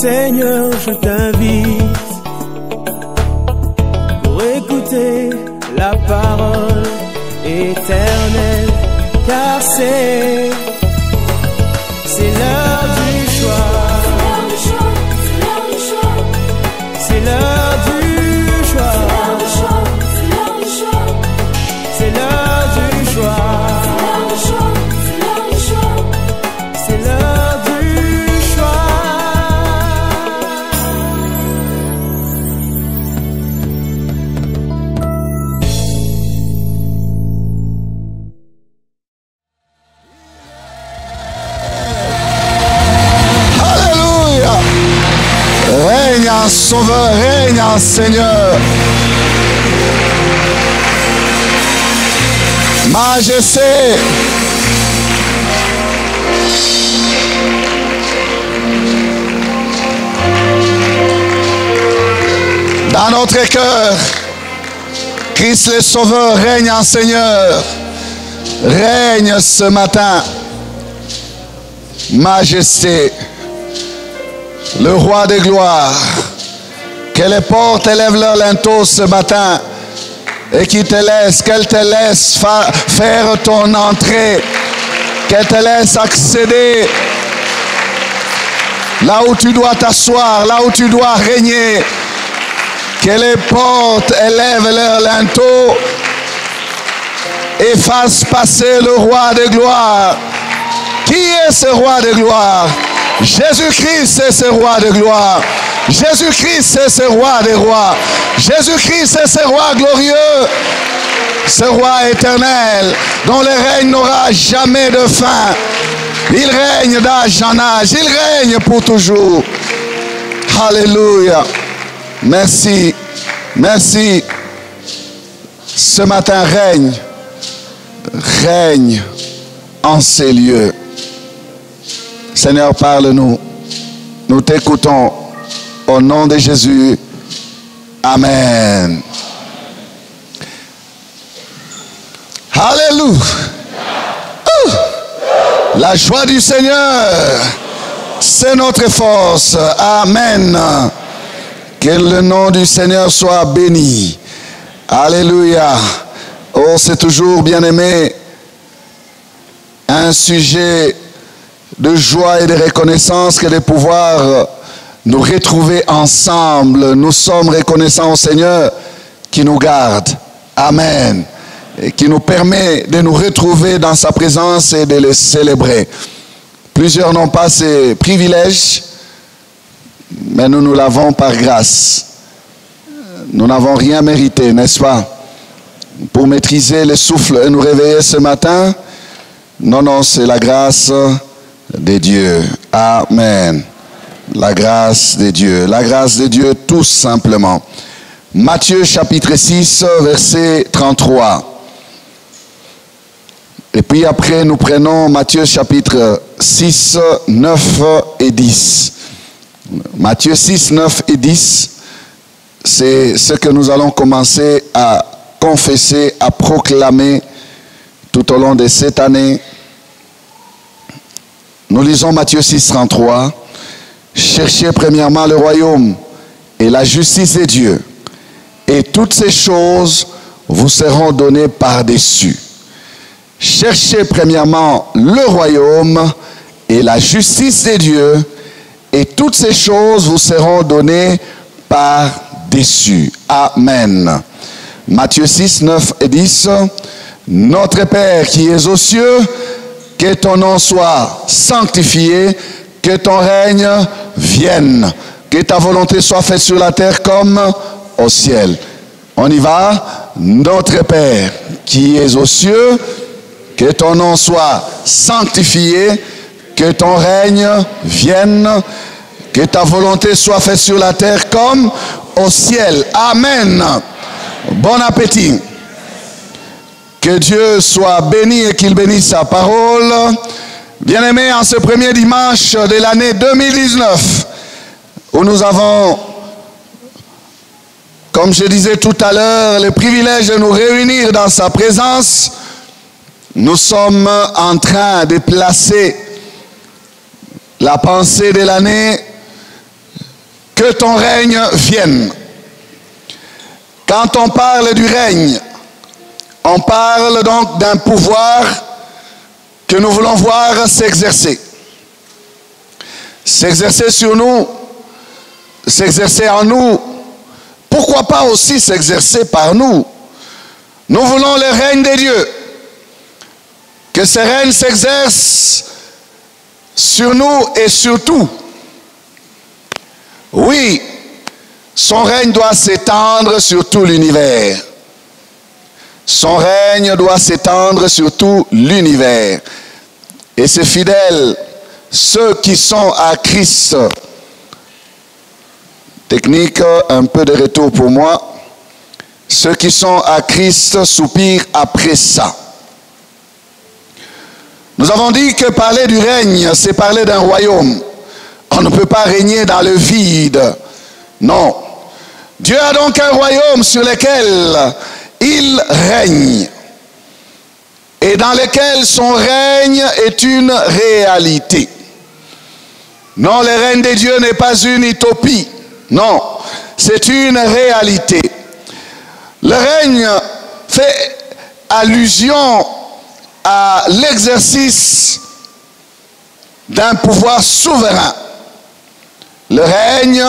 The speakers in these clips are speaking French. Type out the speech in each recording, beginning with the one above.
Seigneur, je t'invite pour écouter la parole éternelle, car c'est l'heure du choix. C'est l'heure du choix. C'est l'heure du choix. C'est l'heure du choix. Alléluia. Règne en Sauveur, règne en Seigneur. Majesté. Dans notre cœur, Christ le Sauveur règne en Seigneur. Règne ce matin. Majesté. Le roi de gloire. Que les portes élèvent leur linteau ce matin. Et qu'elle te laisse faire ton entrée. Qu'elle te laisse accéder là où tu dois t'asseoir, là où tu dois régner. Que les portes élèvent leur linteau et fassent passer le roi de gloire. Qui est ce roi de gloire? Jésus-Christ est ce roi de gloire. Jésus-Christ est ce roi des rois. Jésus-Christ est ce roi glorieux. Ce roi éternel dont le règne n'aura jamais de fin. Il règne d'âge en âge. Il règne pour toujours. Alléluia. Merci. Merci. Ce matin règne. Règne en ces lieux. Seigneur, parle-nous. Nous t'écoutons. Au nom de Jésus. Amen. Alléluia. La joie du Seigneur, c'est notre force. Amen. Que le nom du Seigneur soit béni. Alléluia. Oh, c'est toujours, bien-aimé, un sujet de joie et de reconnaissance que de pouvoir nous retrouver ensemble. Nous sommes reconnaissants au Seigneur qui nous garde. Amen. Et qui nous permet de nous retrouver dans sa présence et de le célébrer. Plusieurs n'ont pas ces privilèges, mais nous l'avons par grâce. Nous n'avons rien mérité, n'est-ce pas? Pour maîtriser le souffle et nous réveiller ce matin, non, c'est la grâce de Dieu. Amen. La grâce de Dieu tout simplement. Matthieu chapitre 6, verset 33. Et puis après, nous prenons Matthieu chapitre 6, 9 et 10. Matthieu 6, 9 et 10, c'est ce que nous allons commencer à confesser, à proclamer tout au long de cette année. Nous lisons Matthieu 6, 33. Cherchez premièrement le royaume et la justice de Dieu, et toutes ces choses vous seront données par-dessus. Cherchez premièrement le royaume et la justice de Dieu, et toutes ces choses vous seront données par-dessus. Amen. Matthieu 6, 9 et 10. Notre Père qui es aux cieux, que ton nom soit sanctifié, que ton règne vienne, que ta volonté soit faite sur la terre comme au ciel. On y va. Notre Père qui es aux cieux, que ton nom soit sanctifié, que ton règne vienne, que ta volonté soit faite sur la terre comme au ciel. Amen. Bon appétit. Que Dieu soit béni et qu'il bénisse sa parole. Bien-aimés, en ce premier dimanche de l'année 2019, où nous avons, comme je disais tout à l'heure, le privilège de nous réunir dans sa présence, nous sommes en train de placer la pensée de l'année que ton règne vienne. Quand on parle du règne, on parle donc d'un pouvoir que nous voulons voir s'exercer. S'exercer sur nous, s'exercer en nous. Pourquoi pas aussi s'exercer par nous? Nous voulons le règne de Dieu. Que ce règne s'exerce sur nous et sur tout. Oui, son règne doit s'étendre sur tout l'univers. Son règne doit s'étendre sur tout l'univers. Et ses fidèles, ceux qui sont à Christ, technique, un peu de retour pour moi, ceux qui sont à Christ soupirent après ça. Nous avons dit que parler du règne, c'est parler d'un royaume. On ne peut pas régner dans le vide. Non. Dieu a donc un royaume sur lequel il règne. Et dans lequel son règne est une réalité. Non, le règne de Dieu n'est pas une utopie. Non, c'est une réalité. Le règne fait allusion à l'exercice d'un pouvoir souverain. Le règne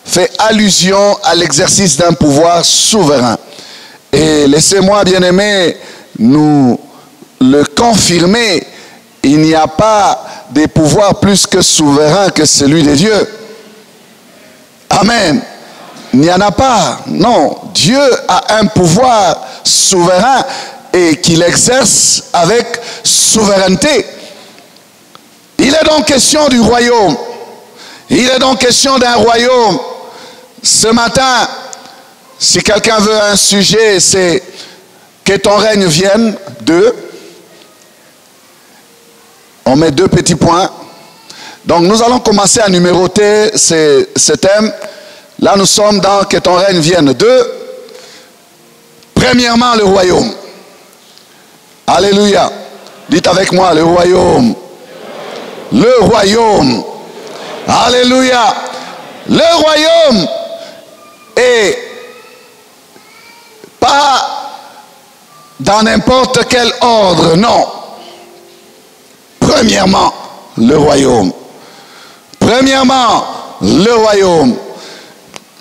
fait allusion à l'exercice d'un pouvoir souverain. Et laissez-moi, bien-aimés, nous le confirmer, il n'y a pas de pouvoir plus que souverain que celui de Dieu. Amen. Il n'y en a pas. Non, Dieu a un pouvoir souverain et qu'il exerce avec souveraineté. Il est donc question du royaume. Il est donc question d'un royaume. Ce matin, si quelqu'un veut un sujet, c'est que ton règne vienne. 2. On met 2 petits points. Donc nous allons commencer à numéroter ce thème. Là nous sommes dans que ton règne vienne. 2. Premièrement, le royaume. Alléluia. Dites avec moi, le royaume. Le royaume. Alléluia. Le royaume est pas dans n'importe quel ordre, non. Premièrement, le royaume. Premièrement, le royaume.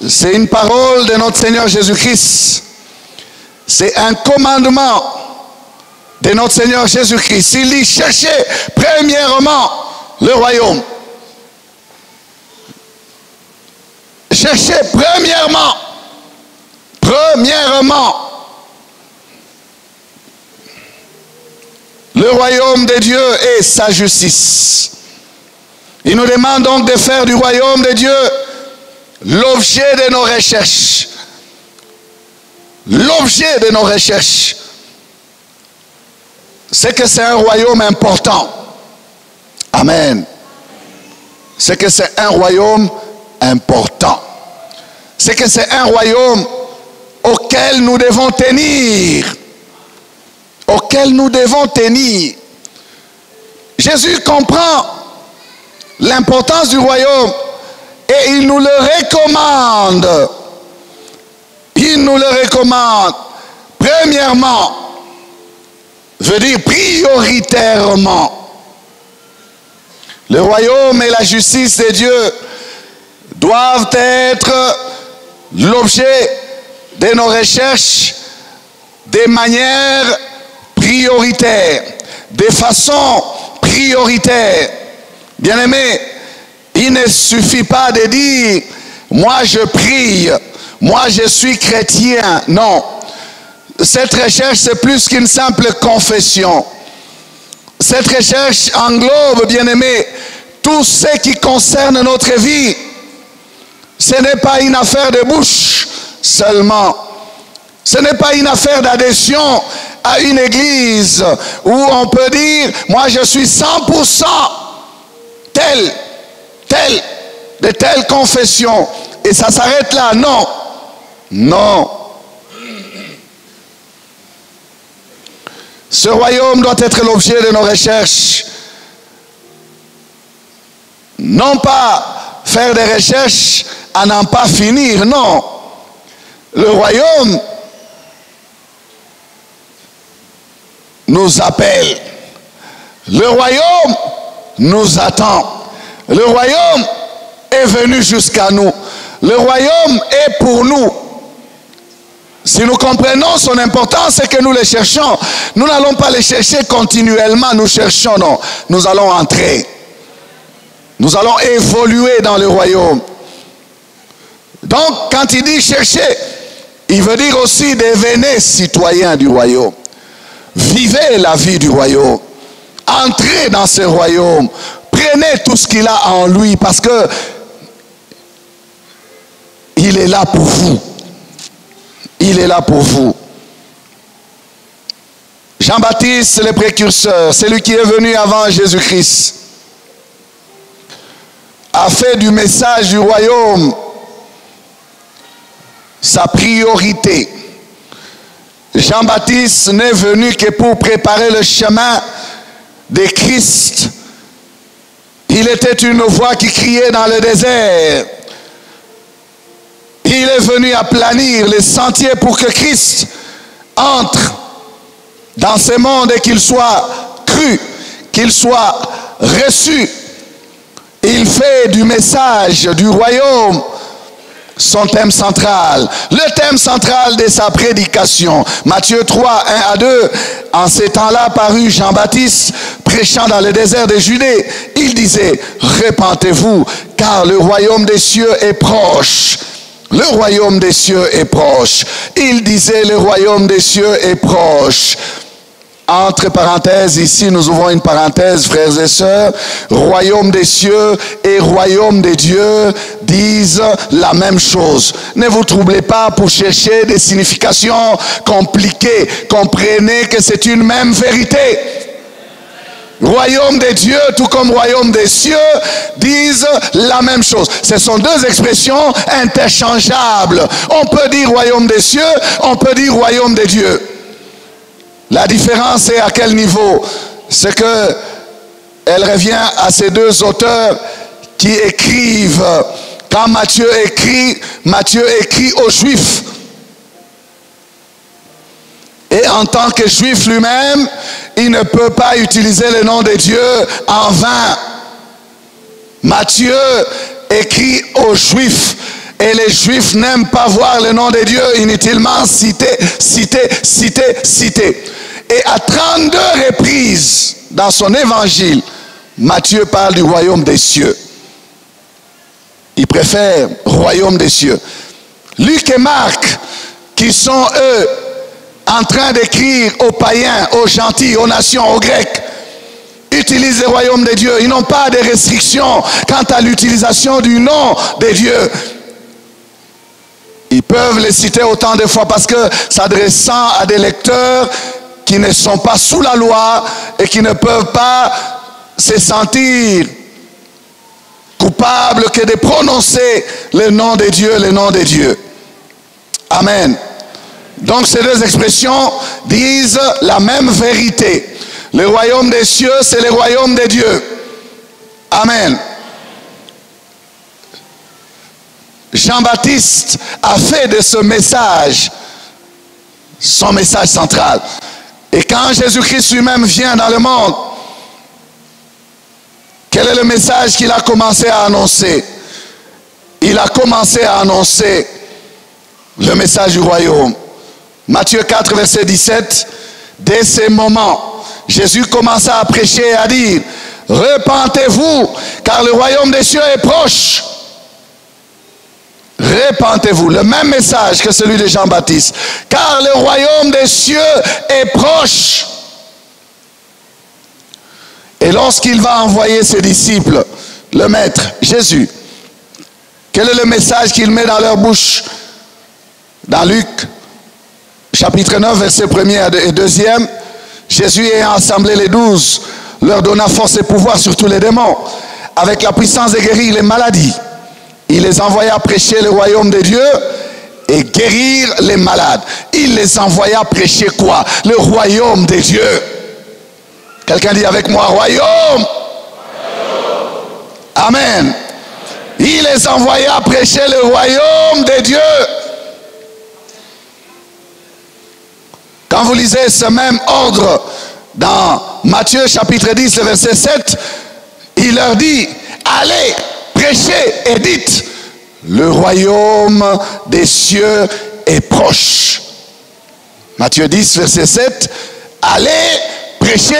C'est une parole de notre Seigneur Jésus-Christ. C'est un commandement de notre Seigneur Jésus-Christ. Il dit, cherchez premièrement le royaume. Cherchez premièrement. Premièrement. Le royaume de Dieu et sa justice. Il nous demande donc de faire du royaume de Dieu l'objet de nos recherches. L'objet de nos recherches. C'est que c'est un royaume important. Amen. C'est que c'est un royaume important. C'est que c'est un royaume auquel nous devons tenir. Auquel nous devons tenir. Jésus comprend l'importance du royaume et il nous le recommande. Il nous le recommande. Premièrement, veut dire prioritairement. Le royaume et la justice de Dieu doivent être l'objet de nos recherches de manière prioritaire, de façon prioritaire. Bien-aimés, il ne suffit pas de dire « moi je prie, moi je suis chrétien ». Non, cette recherche c'est plus qu'une simple confession. Cette recherche englobe, bien-aimés, tout ce qui concerne notre vie. Ce n'est pas une affaire de bouche seulement. Ce n'est pas une affaire d'adhésion à une église où on peut dire, moi je suis 100% de telle confession. Et ça s'arrête là. Non. Non. Ce royaume doit être l'objet de nos recherches. Non pas faire des recherches à n'en pas finir. Non. Le royaume nous appelle. Le royaume nous attend. Le royaume est venu jusqu'à nous. Le royaume est pour nous. Si nous comprenons son importance et que nous le cherchons, nous n'allons pas le chercher continuellement, nous cherchons, non. Nous allons entrer. Nous allons évoluer dans le royaume. Donc, quand il dit chercher, il veut dire aussi devenez citoyen du royaume. Vivez la vie du royaume. Entrez dans ce royaume. Prenez tout ce qu'il a en lui parce que il est là pour vous. Il est là pour vous. Jean-Baptiste, le précurseur, celui qui est venu avant Jésus-Christ, a fait du message du royaume sa priorité. Jean-Baptiste n'est venu que pour préparer le chemin de Christ. Il était une voix qui criait dans le désert. Il est venu aplanir les sentiers pour que Christ entre dans ce monde et qu'il soit cru, qu'il soit reçu. Il fait du message du royaume son thème central, le thème central de sa prédication. Matthieu 3, 1 à 2, en ces temps-là parut Jean-Baptiste prêchant dans le désert de Judée. Il disait, repentez-vous, car le royaume des cieux est proche. Le royaume des cieux est proche. Il disait, le royaume des cieux est proche. Entre parenthèses, ici nous ouvrons une parenthèse, frères et sœurs. Royaume des cieux et royaume des dieux disent la même chose. Ne vous troublez pas pour chercher des significations compliquées. Comprenez que c'est une même vérité. Royaume des dieux, tout comme royaume des cieux, disent la même chose. Ce sont deux expressions interchangeables. On peut dire royaume des cieux, on peut dire royaume des dieux. La différence est à quel niveau? C'est que elle revient à ces deux auteurs qui écrivent. Quand Matthieu écrit aux Juifs. Et en tant que Juif lui-même, il ne peut pas utiliser le nom de Dieu en vain. Matthieu écrit aux Juifs. Et les Juifs n'aiment pas voir le nom de Dieu inutilement cité. Et à 32 reprises dans son évangile, Matthieu parle du royaume des cieux. Il préfère royaume des cieux. Luc et Marc, qui sont eux en train d'écrire aux païens, aux gentils, aux nations, aux Grecs, utilisent le royaume de Dieu. Ils n'ont pas de restrictions quant à l'utilisation du nom de Dieu. Ils peuvent les citer autant de fois parce que s'adressant à des lecteurs qui ne sont pas sous la loi et qui ne peuvent pas se sentir coupables que de prononcer le nom de Dieu, le nom de Dieu. Amen. Donc ces deux expressions disent la même vérité. Le royaume des cieux, c'est le royaume de Dieu. Amen. Jean-Baptiste a fait de ce message son message central. Et quand Jésus-Christ lui-même vient dans le monde, quel est le message qu'il a commencé à annoncer? Il a commencé à annoncer le message du royaume. Matthieu 4, verset 17, dès ces moments, Jésus commença à prêcher et à dire, repentez-vous, car le royaume des cieux est proche. Repentez-vous, le même message que celui de Jean-Baptiste, car le royaume des cieux est proche. Et lorsqu'il va envoyer ses disciples, le Maître, Jésus, quel est le message qu'il met dans leur bouche? Dans Luc, chapitre 9, verset 1er et 2e, Jésus ayant assemblé les 12, leur donna force et pouvoir sur tous les démons, avec la puissance de guérir les maladies. Il les envoya prêcher le royaume de Dieu et guérir les malades. Il les envoya prêcher quoi? Le royaume de Dieu. Quelqu'un dit avec moi, royaume. Amen. Il les envoya prêcher le royaume de Dieu. Quand vous lisez ce même ordre dans Matthieu chapitre 10, le verset 7, il leur dit, allez, prêchez et dites, le royaume des cieux est proche. Matthieu 10, verset 7, allez, prêchez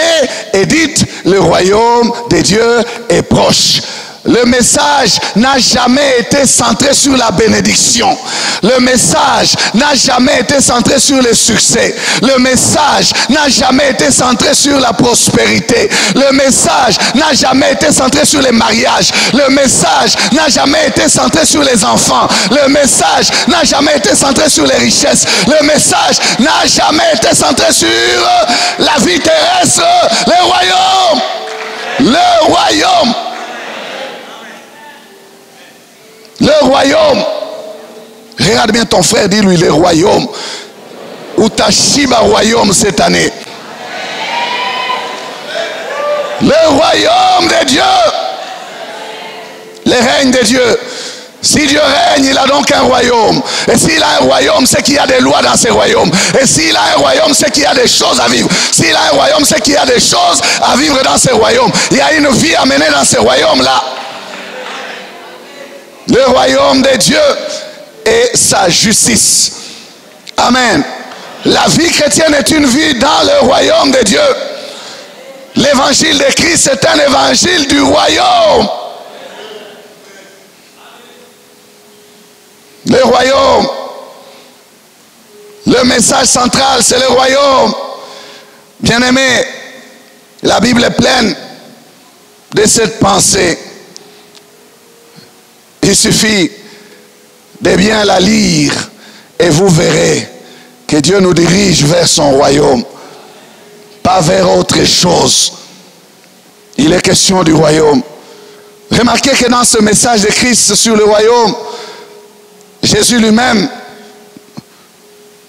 et dites, le royaume des dieux est proche. Le message n'a jamais été centré sur la bénédiction. Le message n'a jamais été centré sur le succès. Le message n'a jamais été centré sur la prospérité. Le message n'a jamais été centré sur les mariages. Le message n'a jamais été centré sur les enfants. Le message n'a jamais été centré sur les richesses. Le message n'a jamais été centré sur la vie terrestre. Le royaume. Le royaume. Le royaume. Regarde bien ton frère, dis-lui le royaume. Ou ta Shiba royaume cette année. Le royaume de Dieu. Le règne de Dieu. Si Dieu règne, il a donc un royaume. Et s'il a un royaume, c'est qu'il y a des lois dans ce royaume. Et s'il a un royaume, c'est qu'il y a des choses à vivre. S'il a un royaume, c'est qu'il y a des choses à vivre dans ce royaume. Il y a une vie à mener dans ce royaume-là. Le royaume de Dieu et sa justice. Amen. La vie chrétienne est une vie dans le royaume de Dieu. L'évangile de Christ est un évangile du royaume. Le royaume. Le message central, c'est le royaume. Bien-aimés, la Bible est pleine de cette pensée. Il suffit de bien la lire et vous verrez que Dieu nous dirige vers son royaume, pas vers autre chose. Il est question du royaume. Remarquez que dans ce message de Christ sur le royaume, Jésus lui-même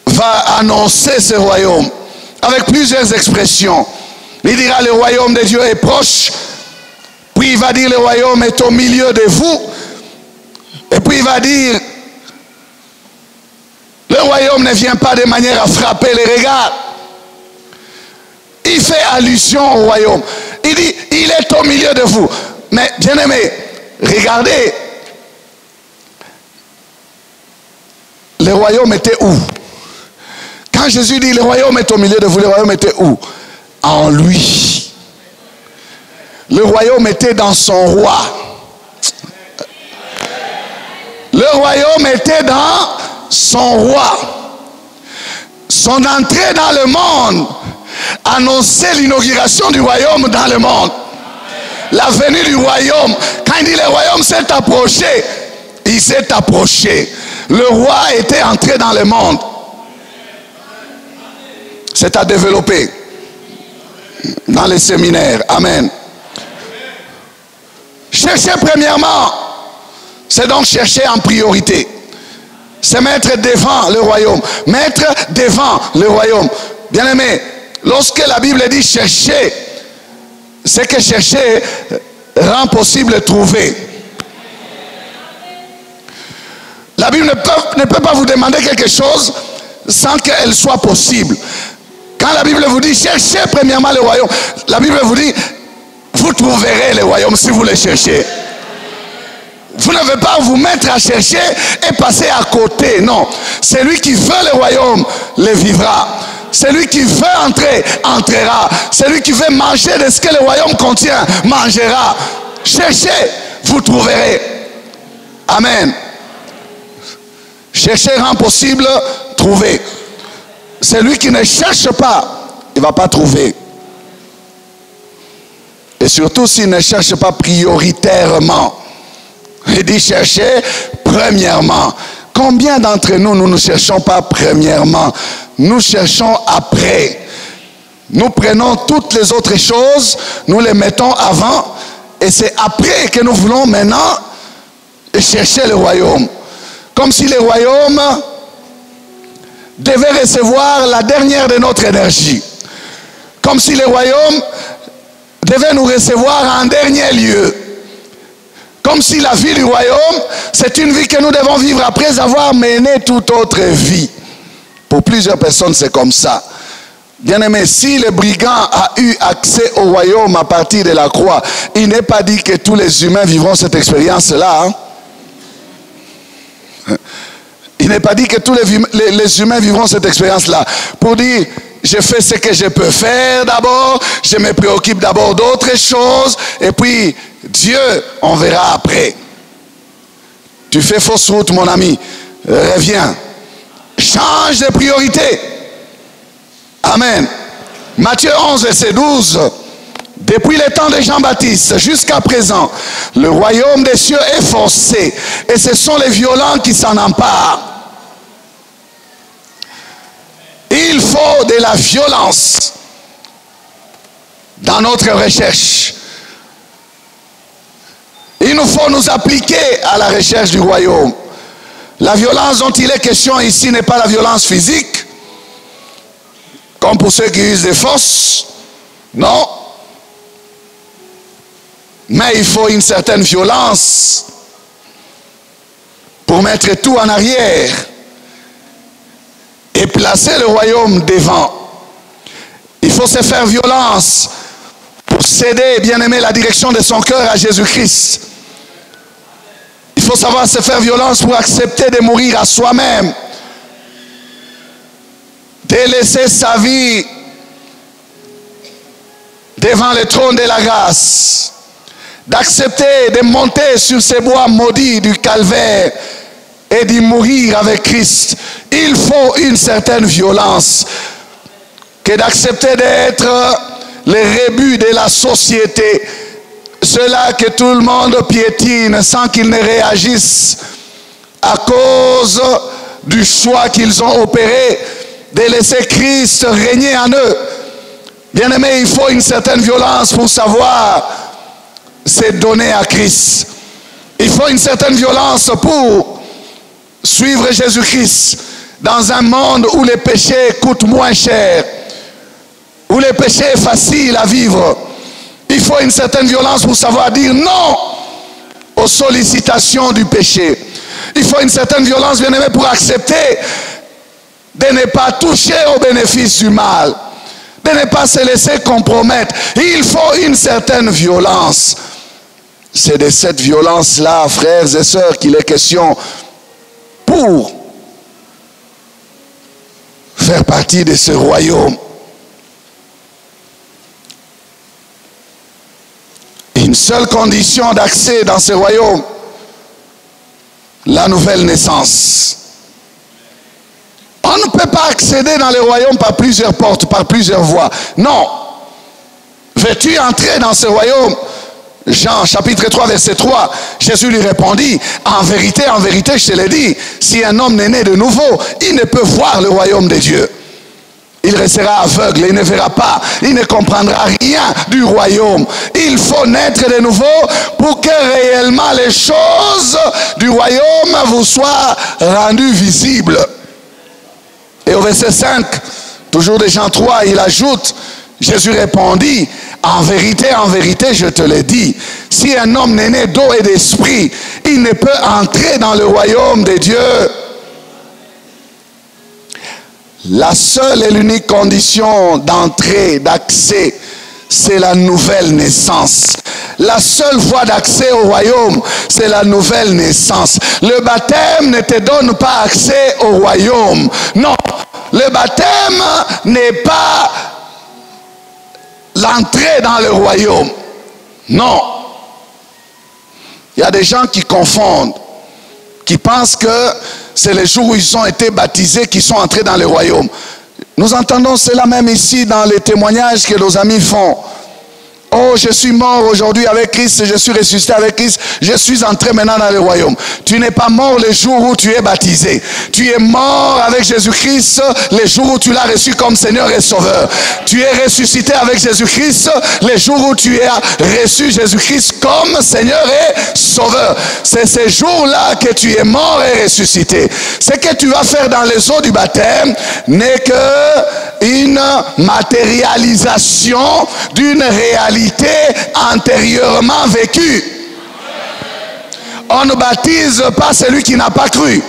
va annoncer ce royaume avec plusieurs expressions. Il dira le royaume de Dieu est proche, puis il va dire le royaume est au milieu de vous. Et puis il va dire, le royaume ne vient pas de manière à frapper les regards. Il fait allusion au royaume. Il dit, il est au milieu de vous. Mais bien aimé, regardez, le royaume était où? Quand Jésus dit, le royaume est au milieu de vous, le royaume était où? En lui. Le royaume était dans son roi. Le royaume était dans son roi. Son entrée dans le monde annonçait l'inauguration du royaume dans le monde. La venue du royaume. Quand il dit le royaume s'est approché, il s'est approché. Le roi était entré dans le monde. C'est à développer dans les séminaires. Amen. Cherchez premièrement. C'est donc chercher en priorité. C'est mettre devant le royaume. Mettre devant le royaume. Bien-aimé, lorsque la Bible dit chercher, c'est que chercher rend possible trouver. La Bible ne peut pas vous demander quelque chose sans qu'elle soit possible. Quand la Bible vous dit cherchez premièrement le royaume, la Bible vous dit vous trouverez le royaume si vous le cherchez. Vous ne devez pas vous mettre à chercher et passer à côté. Non. Celui qui veut le royaume le vivra. Celui qui veut entrer, entrera. Celui qui veut manger de ce que le royaume contient, mangera. Cherchez, vous trouverez. Amen. Chercher rend possible trouver. Celui qui ne cherche pas, il ne va pas trouver. Et surtout s'il ne cherche pas prioritairement. Il dit chercher premièrement. Combien d'entre nous, nous ne cherchons pas premièrement? Nous cherchons après. Nous prenons toutes les autres choses, nous les mettons avant, et c'est après que nous voulons maintenant chercher le royaume. Comme si le royaume devait recevoir la dernière de notre énergie. Comme si le royaume devait nous recevoir en dernier lieu. Comme si la vie du royaume, c'est une vie que nous devons vivre après avoir mené toute autre vie. Pour plusieurs personnes, c'est comme ça. Bien-aimé, si le brigand a eu accès au royaume à partir de la croix, il n'est pas dit que tous les humains vivront cette expérience-là. Il n'est pas dit que tous les humains vivront cette expérience-là. Pour dire, je fais ce que je peux faire d'abord, je me préoccupe d'abord d'autres choses, et puis Dieu, on verra après. Tu fais fausse route, mon ami. Reviens. Change de priorité. Amen. Matthieu 11, verset 12. Depuis le temps de Jean-Baptiste jusqu'à présent, le royaume des cieux est forcé, et ce sont les violents qui s'en emparent. Il faut de la violence dans notre recherche. Il nous faut nous appliquer à la recherche du royaume. La violence dont il est question ici n'est pas la violence physique, comme pour ceux qui usent des forces. Non. Mais il faut une certaine violence pour mettre tout en arrière et placer le royaume devant. Il faut se faire violence pour céder, bien aimé, la direction de son cœur à Jésus-Christ. Il faut savoir se faire violence pour accepter de mourir à soi-même, de laisser sa vie devant le trône de la grâce, d'accepter de monter sur ces bois maudits du calvaire et d'y mourir avec Christ. Il faut une certaine violence que d'accepter d'être les rebuts de la société, ceux-là que tout le monde piétine sans qu'ils ne réagissent à cause du choix qu'ils ont opéré de laisser Christ régner en eux. Bien-aimé, il faut une certaine violence pour savoir se donner à Christ. Il faut une certaine violence pour suivre Jésus-Christ dans un monde où les péchés coûtent moins cher, où les péchés est facile à vivre. Il faut une certaine violence pour savoir dire non aux sollicitations du péché. Il faut une certaine violence, bien-aimé, pour accepter de ne pas toucher aux bénéfices du mal, de ne pas se laisser compromettre. Il faut une certaine violence. C'est de cette violence-là, frères et sœurs, qu'il est question pour faire partie de ce royaume. Une seule condition d'accès dans ce royaume, la nouvelle naissance. On ne peut pas accéder dans le royaume par plusieurs portes, par plusieurs voies. Non. Veux-tu entrer dans ce royaume? Jean chapitre 3 verset 3, Jésus lui répondit, en vérité, je te l'ai dit, si un homme n'est né de nouveau, il ne peut voir le royaume de Dieu. Il restera aveugle, il ne verra pas, il ne comprendra rien du royaume. Il faut naître de nouveau pour que réellement les choses du royaume vous soient rendues visibles. Et au verset 5, toujours de Jean 3, il ajoute, Jésus répondit, en vérité, je te le dis, si un homme n'est né d'eau et d'esprit, il ne peut entrer dans le royaume de Dieu. La seule et l'unique condition d'entrée, d'accès, c'est la nouvelle naissance. La seule voie d'accès au royaume, c'est la nouvelle naissance. Le baptême ne te donne pas accès au royaume. Non, le baptême n'est pas l'entrée dans le royaume. Non. Il y a des gens qui confondent, qui pensent que c'est les jours où ils ont été baptisés qui sont entrés dans le royaume. Nous entendons cela même ici dans les témoignages que nos amis font. Oh, je suis mort aujourd'hui avec Christ, je suis ressuscité avec Christ, je suis entré maintenant dans le royaume. Tu n'es pas mort le jour où tu es baptisé. Tu es mort avec Jésus-Christ le jour où tu l'as reçu comme Seigneur et Sauveur. Tu es ressuscité avec Jésus-Christ le jour où tu as reçu Jésus-Christ comme Seigneur et Sauveur. C'est ce jour-là que tu es mort et ressuscité. Ce que tu vas faire dans les eaux du baptême n'est que une matérialisation d'une réalité antérieurement vécue. On ne baptise pas celui qui n'a pas cru.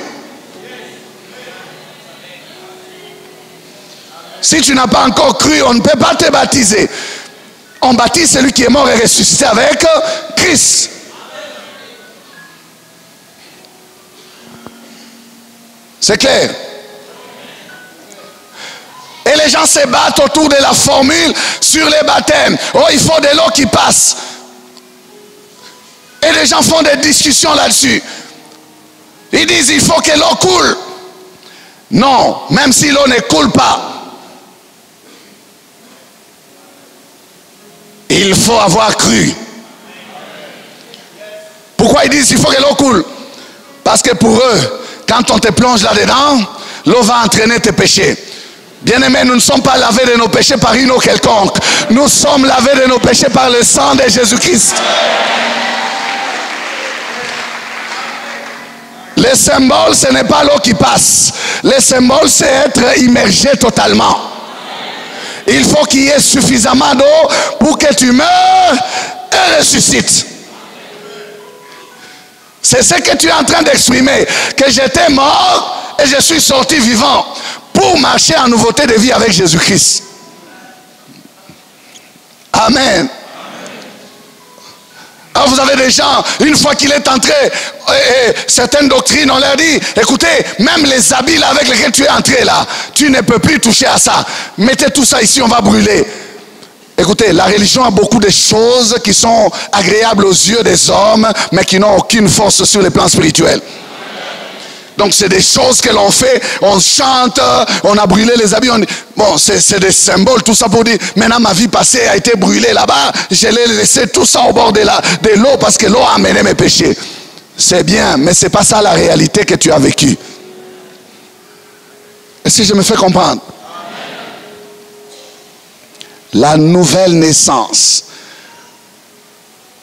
Si tu n'as pas encore cru, on ne peut pas te baptiser. On baptise celui qui est mort et ressuscité avec Christ. C'est clair? Et les gens se battent autour de la formule sur les baptêmes. Oh, il faut de l'eau qui passe. Et les gens font des discussions là-dessus. Ils disent il faut que l'eau coule. Non, même si l'eau ne coule pas, il faut avoir cru. Pourquoi ils disent il faut que l'eau coule? Parce que pour eux, quand on te plonge là-dedans, l'eau va entraîner tes péchés. Bien-aimés, nous ne sommes pas lavés de nos péchés par une eau quelconque. Nous sommes lavés de nos péchés par le sang de Jésus-Christ. Le symbole, ce n'est pas l'eau qui passe. Le symbole, c'est être immergé totalement. Il faut qu'il y ait suffisamment d'eau pour que tu meurs et ressuscites. C'est ce que tu es en train d'exprimer. Que j'étais mort et je suis sorti vivant pour marcher en nouveauté de vie avec Jésus-Christ. Amen. Alors vous avez des gens, une fois qu'il est entré, certaines doctrines, on leur dit, écoutez, même les habits là avec lesquels tu es entré là, tu ne peux plus toucher à ça. Mettez tout ça ici, on va brûler. Écoutez, la religion a beaucoup de choses qui sont agréables aux yeux des hommes, mais qui n'ont aucune force sur le plan spirituel. Donc c'est des choses que l'on fait, on chante, on a brûlé les habits, bon c'est des symboles, tout ça pour dire, maintenant ma vie passée a été brûlée là-bas, je l'ai laissé tout ça au bord de l'eau parce que l'eau a amené mes péchés. C'est bien, mais c'est pas ça la réalité que tu as vécue. Est-ce que je me fais comprendre? La nouvelle naissance.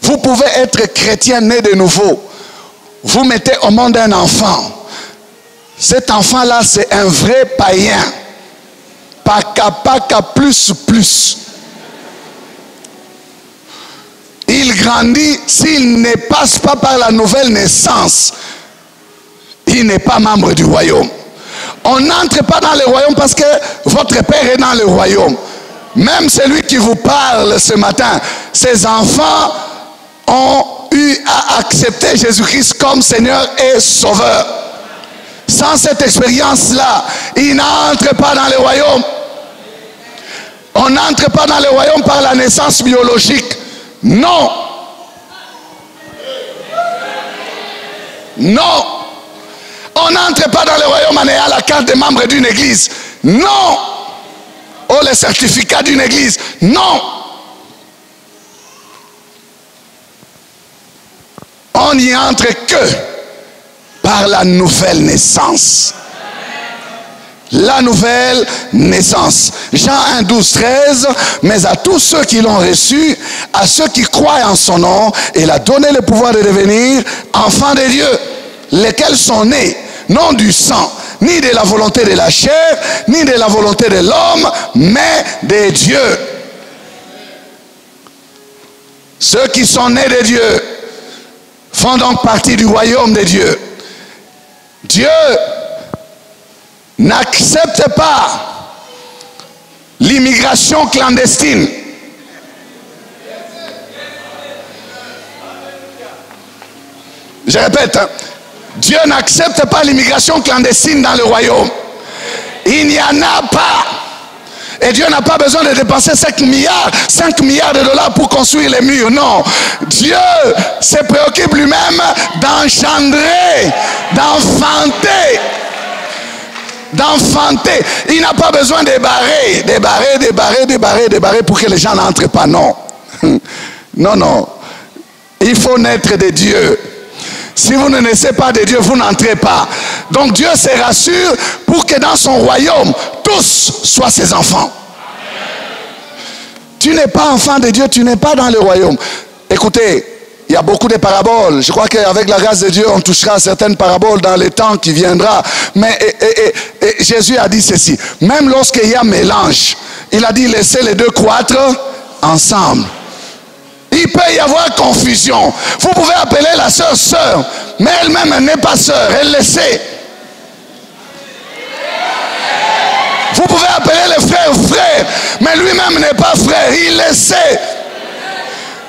Vous pouvez être chrétien né de nouveau. Vous mettez au monde un enfant. Cet enfant-là, c'est un vrai païen. Paka plus. Il grandit, s'il ne passe pas par la nouvelle naissance, il n'est pas membre du royaume. On n'entre pas dans le royaume parce que votre Père est dans le royaume. Même celui qui vous parle ce matin, ses enfants ont eu à accepter Jésus-Christ comme Seigneur et Sauveur. Sans cette expérience-là, ils n'entrent pas dans le royaume. On n'entre pas dans le royaume par la naissance biologique. Non. Non. On n'entre pas dans le royaume en ayant la carte de membre d'une église. Non. Oh, le certificat d'une église. Non. On n'y entre que par la nouvelle naissance. La nouvelle naissance. Jean 1, 12, 13. Mais à tous ceux qui l'ont reçu, à ceux qui croient en son nom, il a donné le pouvoir de devenir enfants de Dieu, lesquels sont nés, non du sang, ni de la volonté de la chair, ni de la volonté de l'homme, mais de Dieu. Ceux qui sont nés de Dieu font donc partie du royaume de Dieu. Dieu n'accepte pas l'immigration clandestine. Je répète, Dieu n'accepte pas l'immigration clandestine dans le royaume. Il n'y en a pas. Et Dieu n'a pas besoin de dépenser 5 milliards de dollars pour construire les murs. Non. Dieu se préoccupe lui-même d'engendrer, d'enfanter. Il n'a pas besoin de barrer pour que les gens n'entrent pas. Non. Non. Il faut naître de Dieu. Si vous ne naissez pas de Dieu, vous n'entrez pas. Donc Dieu se rassure pour que dans son royaume, tous soient ses enfants. Tu n'es pas enfant de Dieu, tu n'es pas dans le royaume. Écoutez, il y a beaucoup de paraboles. Je crois qu'avec la grâce de Dieu, on touchera certaines paraboles dans le temps qui viendra. Mais Jésus a dit ceci. Même lorsqu'il y a mélange, il a dit laissez les deux croître ensemble. Il peut y avoir confusion. Vous pouvez appeler la sœur, mais elle-même n'est pas sœur, elle le sait. Vous pouvez appeler les frères frères, mais lui-même n'est pas frère, il le sait.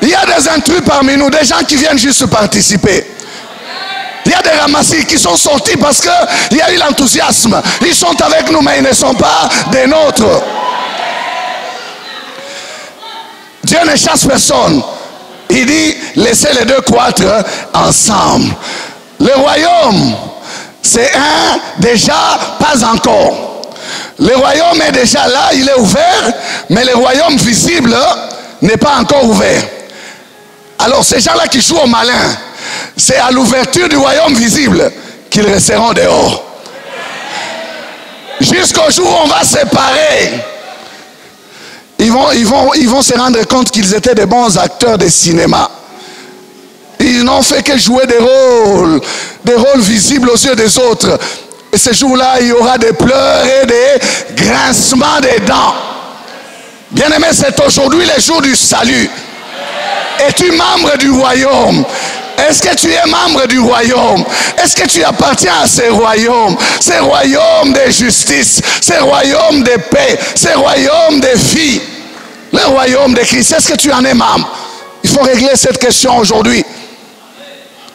Il y a des intrus parmi nous, des gens qui viennent juste participer. Il y a des ramassis qui sont sortis parce qu'il y a eu l'enthousiasme. Ils sont avec nous, mais ils ne sont pas des nôtres. Dieu ne chasse personne. Il dit, laissez les deux croître ensemble. Le royaume, c'est un déjà, pas encore. Le royaume est déjà là, il est ouvert, mais le royaume visible n'est pas encore ouvert. Alors ces gens-là qui jouent au malin, c'est à l'ouverture du royaume visible qu'ils resteront dehors. Jusqu'au jour où on va séparer, ils vont se rendre compte qu'ils étaient des bons acteurs de cinéma. Ils n'ont fait que jouer des rôles visibles aux yeux des autres. Et ce jour-là, il y aura des pleurs et des grincements des dents. Bien-aimé, c'est aujourd'hui le jour du salut. Es-tu membre du royaume? Est-ce que tu es membre du royaume? Est-ce que tu appartiens à ce royaume de justice, ce royaume de paix, ce royaume de vie, le royaume de Christ? Est-ce que tu en es membre? Il faut régler cette question aujourd'hui.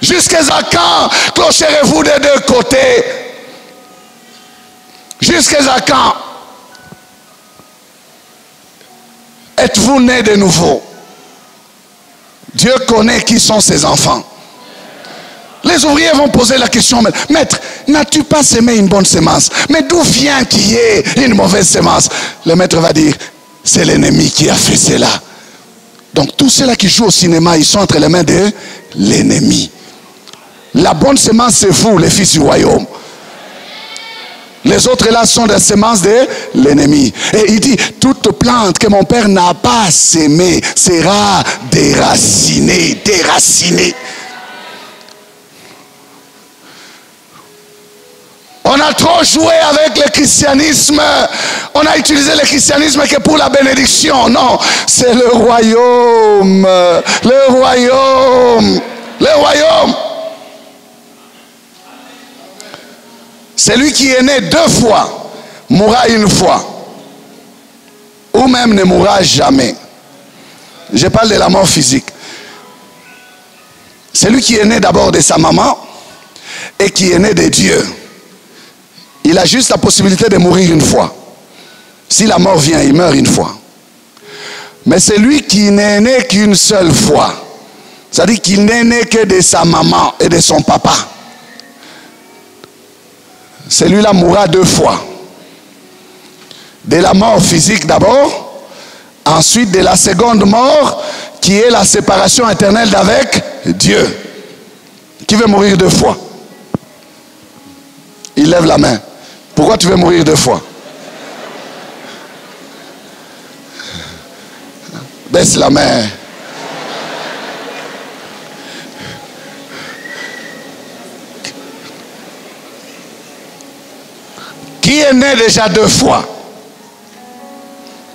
Jusqu'à quand clocherez-vous des deux côtés? Jusqu'à quand êtes-vous né de nouveau? Dieu connaît qui sont ses enfants. Les ouvriers vont poser la question, maître, n'as-tu pas semé une bonne semence? Mais d'où vient qu'il y ait une mauvaise semence? Le maître va dire, c'est l'ennemi qui a fait cela. Donc tous ceux-là qui jouent au cinéma, ils sont entre les mains de l'ennemi. La bonne semence, c'est vous, les fils du royaume. Les autres là sont des semences de l'ennemi. Et il dit, toute plante que mon père n'a pas sémée sera déracinée, déracinée. On a trop joué avec le christianisme. On a utilisé le christianisme que pour la bénédiction. Non, c'est le royaume. Le royaume. Le royaume. Celui qui est né 2 fois mourra une fois, ou même ne mourra jamais. Je parle de la mort physique. Celui qui est né d'abord de sa maman et qui est né de Dieu, il a juste la possibilité de mourir une fois. Si la mort vient, il meurt une fois. Mais celui qui n'est né qu'une seule fois, c'est-à-dire qu'il n'est né que de sa maman et de son papa, celui-là mourra 2 fois. De la mort physique d'abord, ensuite de la seconde mort qui est la séparation éternelle d'avec Dieu. Qui veut mourir 2 fois? Il lève la main. Pourquoi tu veux mourir 2 fois? Baisse la main. Qui est né déjà 2 fois?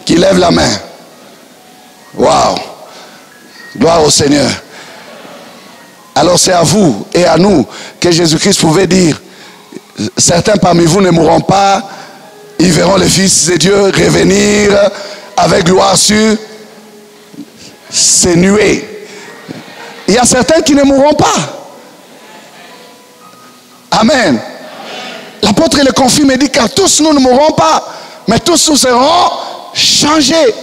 Qui lève la main? Waouh! Gloire au Seigneur. Alors c'est à vous et à nous que Jésus-Christ pouvait dire, certains parmi vous ne mourront pas, ils verront le Fils de Dieu revenir avec gloire sur ces nuées. Il y a certains qui ne mourront pas. Amen. L'apôtre le confirme et dit, car tous nous ne mourrons pas, mais tous nous serons changés.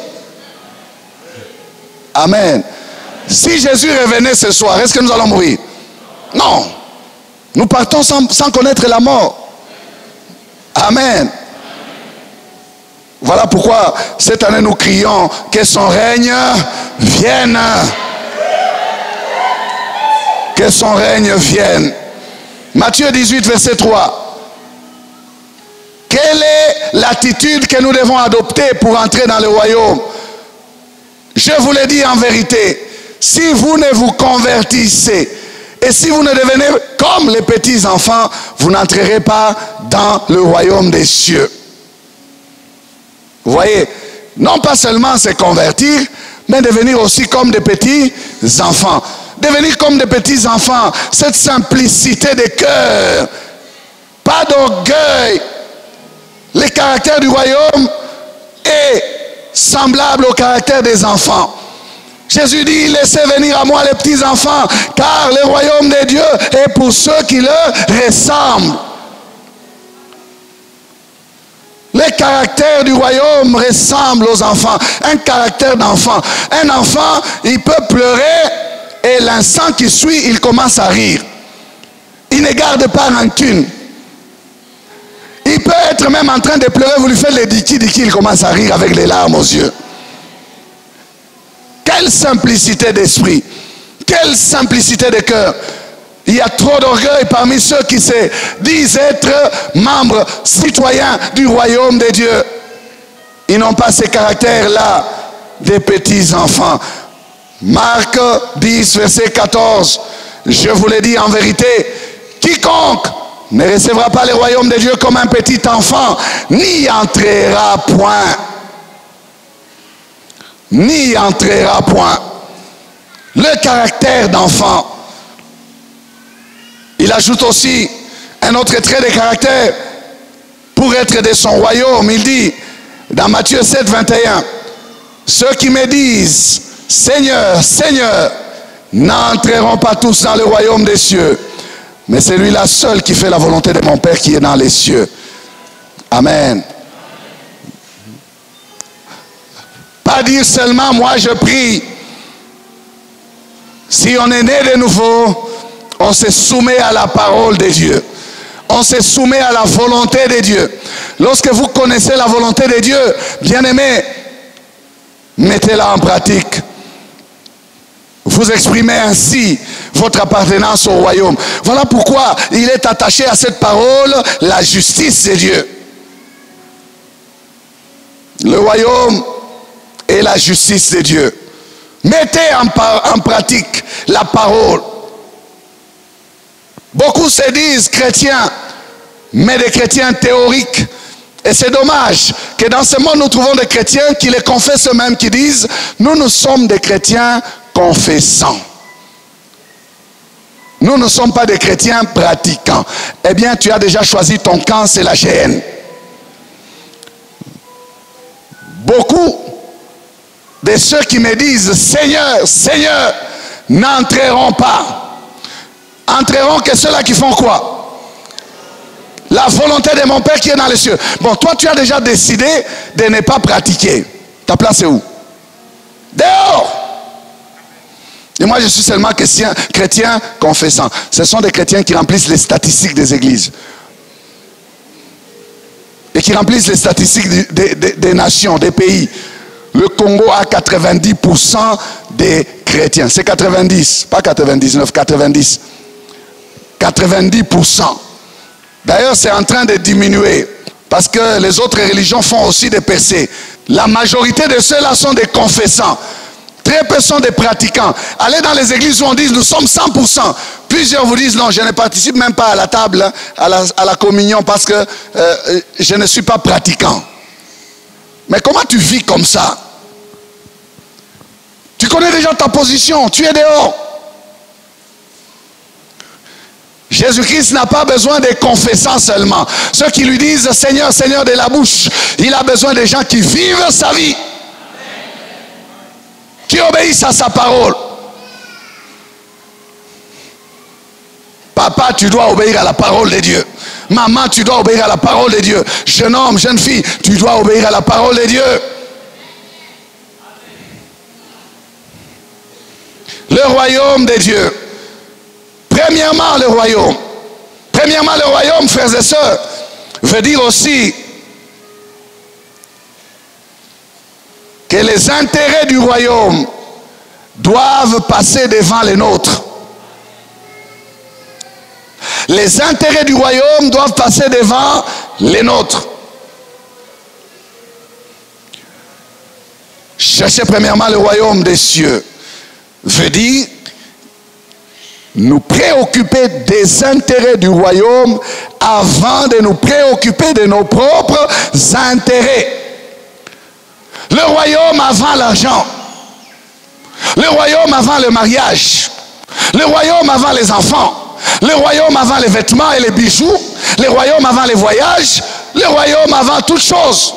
Amen. Si Jésus revenait ce soir, est-ce que nous allons mourir? Non. Nous partons sans connaître la mort. Amen. Voilà pourquoi cette année nous crions que son règne vienne. Que son règne vienne. Matthieu 18, verset 3. Quelle est l'attitude que nous devons adopter pour entrer dans le royaume? Je vous le dis en vérité, si vous ne vous convertissez et si vous ne devenez comme les petits enfants, vous n'entrerez pas dans le royaume des cieux. Vous voyez, non pas seulement se convertir, mais devenir aussi comme des petits enfants. devenir comme des petits enfants, cette simplicité de cœur, pas d'orgueil. Le caractère du royaume est semblable au caractère des enfants. Jésus dit, laissez venir à moi les petits enfants, car le royaume de Dieu est pour ceux qui leur ressemblent. Le caractère du royaume ressemble aux enfants. Un caractère d'enfant. Un enfant, il peut pleurer et l'instant qui suit, il commence à rire. Il ne garde pas rancune. Il peut être même en train de pleurer, vous lui faites les diki-diki, il commence à rire avec les larmes aux yeux. Quelle simplicité d'esprit, quelle simplicité de cœur. Il y a trop d'orgueil parmi ceux qui se disent être membres, citoyens du royaume de Dieu. Ils n'ont pas ces caractères-là des petits enfants. Marc 10, verset 14. Je vous l'ai dit en vérité, quiconque ne recevra pas le royaume de Dieu comme un petit enfant, n'y entrera point. N'y entrera point. Le caractère d'enfant. Il ajoute aussi un autre trait de caractère pour être de son royaume. Il dit dans Matthieu 7, 21, ceux qui me disent Seigneur, Seigneur, n'entreront pas tous dans le royaume des cieux, mais c'est lui-là seul qui fait la volonté de mon Père qui est dans les cieux. Amen. Pas dire seulement moi je prie. Si on est né de nouveau, on se soumet à la parole de Dieu. On se soumet à la volonté de Dieu. Lorsque vous connaissez la volonté de Dieu, bien-aimés, mettez-la en pratique. Vous exprimez ainsi votre appartenance au royaume. Voilà pourquoi il est attaché à cette parole, la justice de Dieu. Le royaume et la justice de Dieu. Mettez en pratique la parole. Beaucoup se disent chrétiens, mais des chrétiens théoriques. Et c'est dommage que dans ce monde nous trouvons des chrétiens qui les confessent eux-mêmes, qui disent nous sommes des chrétiens confessants. Nous ne sommes pas des chrétiens pratiquants. Eh bien, tu as déjà choisi ton camp, c'est la GN. Beaucoup de ceux qui me disent Seigneur, Seigneur, n'entreront pas. Entreront que ceux-là qui font quoi? La volonté de mon Père qui est dans les cieux. Bon, toi tu as déjà décidé de ne pas pratiquer. Ta place est où? Dehors. Et moi je suis seulement chrétien confessant. Ce sont des chrétiens qui remplissent les statistiques des églises. Et qui remplissent les statistiques des nations, des pays. Le Congo a 90% des chrétiens. C'est 90, pas 99, 90. 90%. D'ailleurs, c'est en train de diminuer parce que les autres religions font aussi des percées. La majorité de ceux-là sont des confessants. Très peu sont des pratiquants. Allez dans les églises où on dit nous sommes 100%. Plusieurs vous disent non, je ne participe même pas à la table, à la communion parce que je ne suis pas pratiquant. Mais comment tu vis comme ça? Tu connais déjà ta position, tu es dehors. Jésus-Christ n'a pas besoin des confessants seulement. Ceux qui lui disent Seigneur, Seigneur de la bouche. Il a besoin des gens qui vivent sa vie. Qui obéissent à sa parole. Papa, tu dois obéir à la parole de Dieu. Maman, tu dois obéir à la parole de Dieu. Jeune homme, jeune fille, tu dois obéir à la parole de Dieu. Le royaume de Dieu. Premièrement, le royaume. Premièrement, le royaume, frères et sœurs, veut dire aussi que les intérêts du royaume doivent passer devant les nôtres. Les intérêts du royaume doivent passer devant les nôtres. Cherchez premièrement le royaume des cieux. Veut dire nous préoccuper des intérêts du royaume avant de nous préoccuper de nos propres intérêts. Le royaume avant l'argent. Le royaume avant le mariage. Le royaume avant les enfants. Le royaume avant les vêtements et les bijoux. Le royaume avant les voyages. Le royaume avant toutes choses.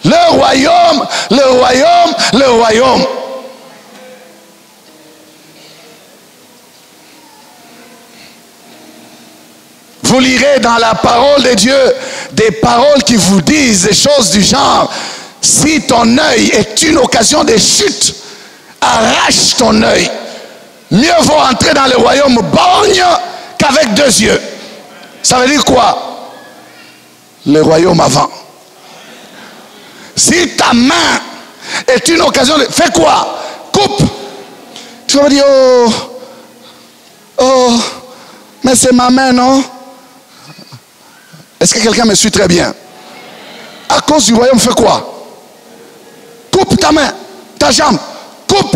Le royaume, le royaume, le royaume. Vous lirez dans la parole de Dieu des paroles qui vous disent des choses du genre: si ton œil est une occasion de chute, arrache ton œil. Mieux vaut entrer dans le royaume borgne qu'avec 2 yeux. Ça veut dire quoi? Le royaume avant. Si ta main est une occasion de... Fais quoi? Coupe. Tu vas me dire: oh, mais c'est ma main, non? Est-ce que quelqu'un me suit très bien? À cause du royaume, fais quoi? Coupe ta main, ta jambe, coupe.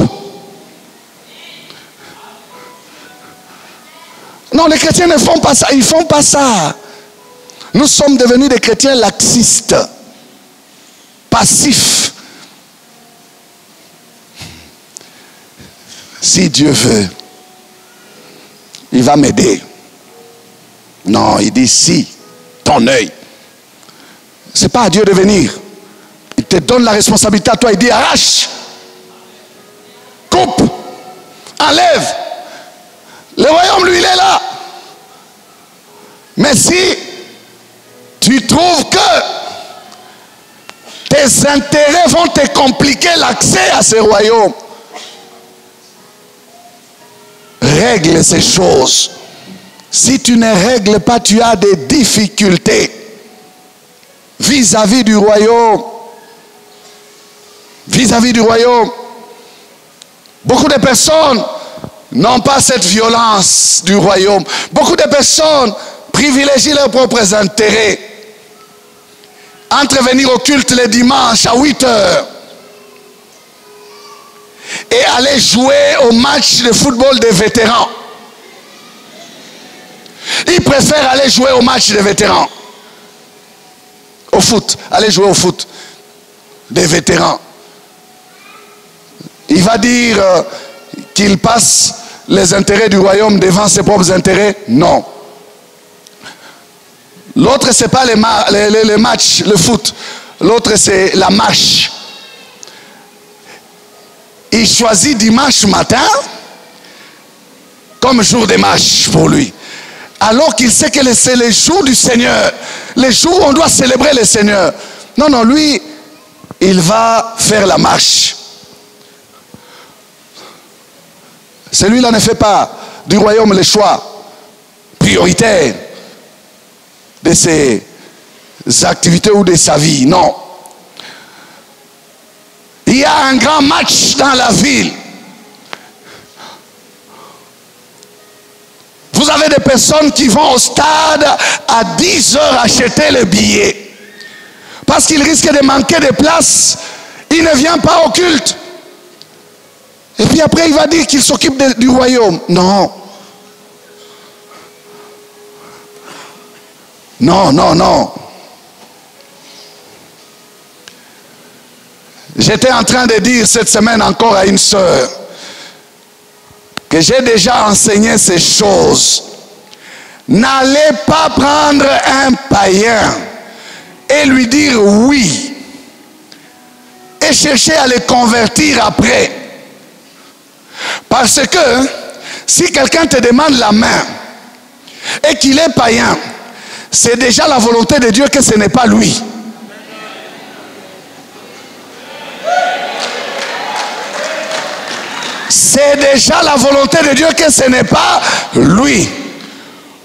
Non, les chrétiens ne font pas ça, ils ne font pas ça. Nous sommes devenus des chrétiens laxistes, passifs. Si Dieu veut, il va m'aider. Non, il dit si. Ton œil. Ce n'est pas à Dieu de venir. Il te donne la responsabilité à toi. Il dit: arrache, coupe, enlève. Le royaume, lui, il est là. Mais si tu trouves que tes intérêts vont te compliquer l'accès à ce royaume, règle ces choses. Si tu ne règles pas, tu as des difficultés vis-à-vis du royaume. Vis-à-vis du royaume. Beaucoup de personnes n'ont pas cette violence du royaume. Beaucoup de personnes privilégient leurs propres intérêts. Entrevenir au culte les dimanches à 8 heures et aller jouer au match de football des vétérans. Ils préfèrent aller jouer au match des vétérans. Au foot. Aller jouer au foot des vétérans. Il va dire qu'il passe les intérêts du royaume devant ses propres intérêts? Non. L'autre, ce n'est pas les matchs, le foot. L'autre, c'est la marche. Il choisit dimanche matin comme jour de marche pour lui. Alors qu'il sait que c'est les jours du Seigneur. Les jours où on doit célébrer le Seigneur. Non, non, lui, il va faire la marche. Celui-là ne fait pas du royaume le choix prioritaire de ses activités ou de sa vie. Non. Il y a un grand match dans la ville. Vous avez des personnes qui vont au stade à 10 heures acheter le billet. Parce qu'ils risquent de manquer de place. Il ne vient pas au culte. Et puis après, il va dire qu'il s'occupe du royaume. Non. Non, non, non. J'étais en train de dire cette semaine encore à une sœur que j'ai déjà enseigné ces choses. N'allez pas prendre un païen et lui dire oui et chercher à le convertir après. Parce que si quelqu'un te demande la main et qu'il est païen, c'est déjà la volonté de Dieu que ce n'est pas lui. C'est déjà la volonté de Dieu que ce n'est pas lui.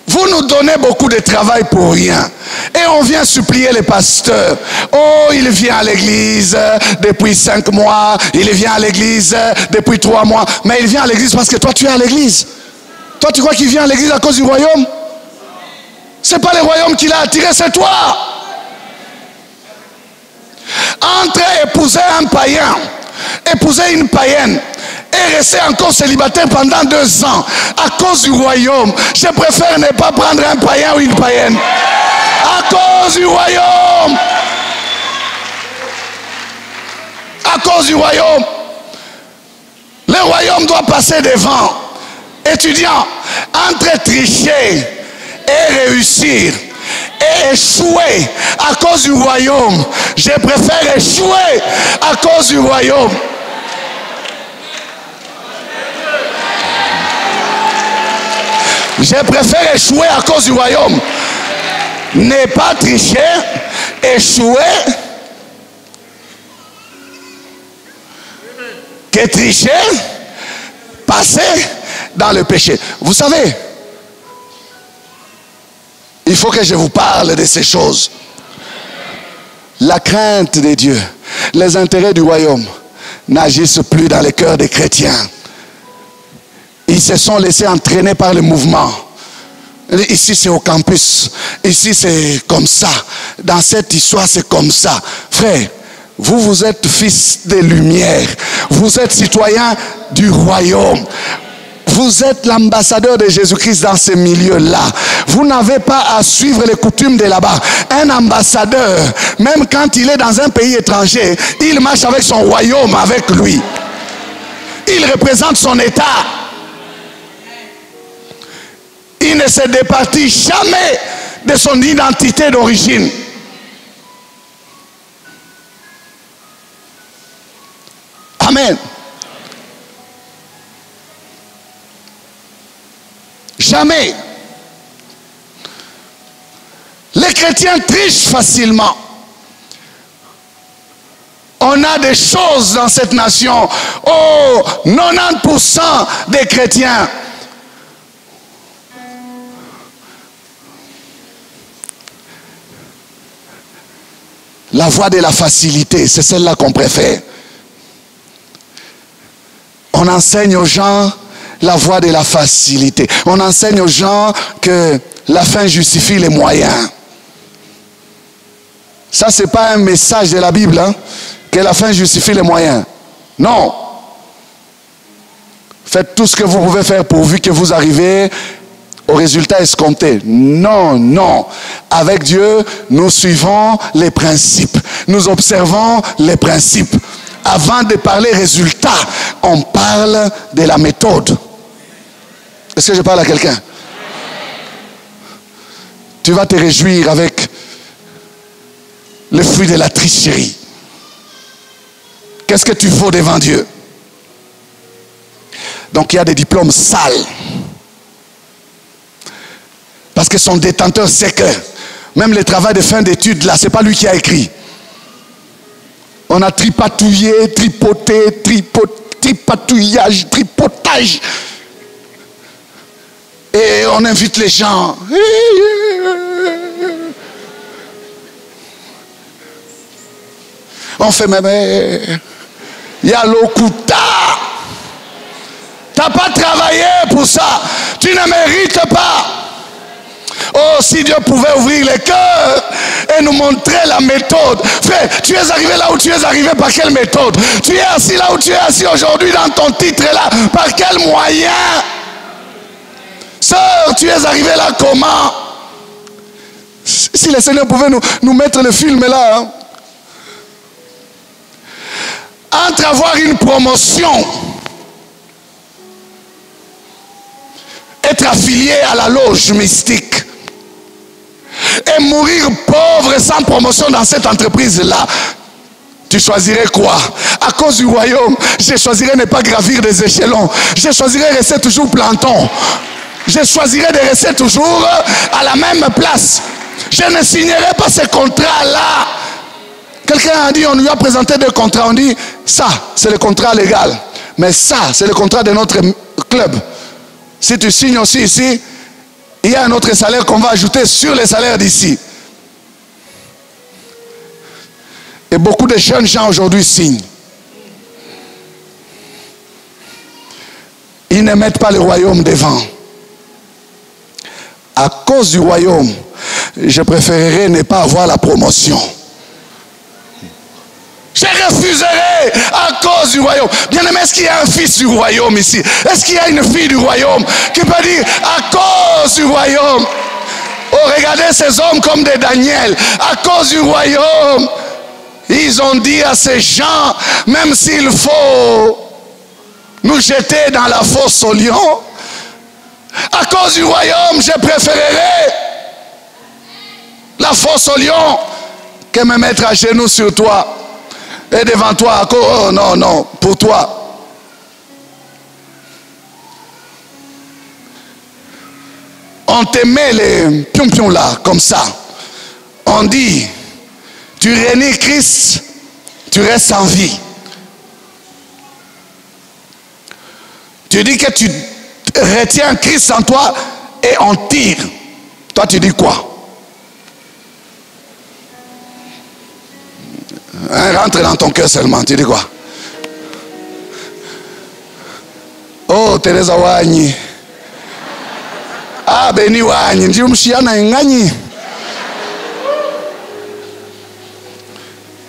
Vous nous donnez beaucoup de travail pour rien. Et on vient supplier les pasteurs. Oh, il vient à l'église depuis 5 mois. Il vient à l'église depuis 3 mois. Mais il vient à l'église parce que toi, tu es à l'église. Toi, tu crois qu'il vient à l'église à cause du royaume? Ce n'est pas le royaume qui l'a attiré, c'est toi. Entre épouser un païen, épouser une païenne et rester encore célibataire pendant 2 ans à cause du royaume, je préfère ne pas prendre un païen ou une païenne. À cause du royaume. À cause du royaume. Le royaume doit passer devant. Étudiant, entre tricher et réussir et échouer à cause du royaume, je préfère échouer à cause du royaume. Je préfère échouer à cause du royaume. Ne pas tricher, échouer, que tricher, passer dans le péché. Vous savez, il faut que je vous parle de ces choses. La crainte de Dieu, les intérêts du royaume n'agissent plus dans les cœurs des chrétiens. Ils se sont laissés entraîner par le mouvement. Ici c'est au campus, ici c'est comme ça, dans cette histoire c'est comme ça. Frère, vous êtes fils de lumière, vous êtes citoyen du royaume. Vous êtes l'ambassadeur de Jésus-Christ dans ce milieu-là. Vous n'avez pas à suivre les coutumes de là-bas. Un ambassadeur, même quand il est dans un pays étranger, il marche avec son royaume, avec lui. Il représente son État. Il ne se départit jamais de son identité d'origine. Amen. Jamais. Les chrétiens trichent facilement. On a des choses dans cette nation. Oh, 90% des chrétiens. La voie de la facilité, c'est celle-là qu'on préfère. On enseigne aux gens la voie de la facilité. On enseigne aux gens que la fin justifie les moyens. Ça, ce n'est pas un message de la Bible, hein, que la fin justifie les moyens. Non. Faites tout ce que vous pouvez faire pourvu que vous arrivez au résultat escompté. Non, non. Avec Dieu, nous suivons les principes. Nous observons les principes. Avant de parler résultat, on parle de la méthode. Est-ce que je parle à quelqu'un? Tu vas te réjouir avec le fruit de la tricherie. Qu'est-ce que tu vaux devant Dieu? Donc il y a des diplômes sales. Parce que son détenteur sait que même le travail de fin d'études là, c'est pas lui qui a écrit. On a tripatouillé, tripoté, tripatouillage, tripotage. Et on invite les gens. On fait même. Il y a l'Okuta. Tu n'as pas travaillé pour ça. Tu ne mérites pas. Oh, si Dieu pouvait ouvrir les cœurs et nous montrer la méthode. Frère, tu es arrivé là où tu es arrivé par quelle méthode? Tu es assis là où tu es assis aujourd'hui dans ton titre là. Par quel moyen? Sœur, tu es arrivé là comment? Si le Seigneur pouvait nous mettre le film là. Hein? Entre avoir une promotion, être affilié à la loge mystique et mourir pauvre sans promotion dans cette entreprise-là, tu choisirais quoi? À cause du royaume, je choisirais ne pas gravir des échelons. Je choisirais rester toujours planton. Je choisirais de rester toujours à la même place. Je ne signerai pas ce contrat-là. Quelqu'un a dit, on lui a présenté deux contrats. On dit, ça, c'est le contrat légal. Mais ça, c'est le contrat de notre club. Si tu signes aussi ici, il y a un autre salaire qu'on va ajouter sur les salaires d'ici. Et beaucoup de jeunes gens aujourd'hui signent. Ils ne mettent pas le royaume devant. À cause du royaume, je préférerais ne pas avoir la promotion. Je refuserai à cause du royaume. Bien aimé, est-ce qu'il y a un fils du royaume ici? Est-ce qu'il y a une fille du royaume qui peut dire à cause du royaume? Oh, regardez ces hommes comme des Daniel. À cause du royaume, ils ont dit à ces gens, même s'il faut nous jeter dans la fosse au lion. À cause du royaume, je préférerais la fosse au lion que me mettre à genoux sur toi et devant toi. Oh non, non, pour toi. On te met les pion-pion là, comme ça. On dit, tu réunis Christ, tu restes en vie. Tu dis que tu retiens Christ en toi et on tire. Toi, tu dis quoi? Hein, rentre dans ton cœur seulement. Tu dis quoi? Oh, Teresa Wagni. Ah, Béni Wagni. Ndi umshiana ngani.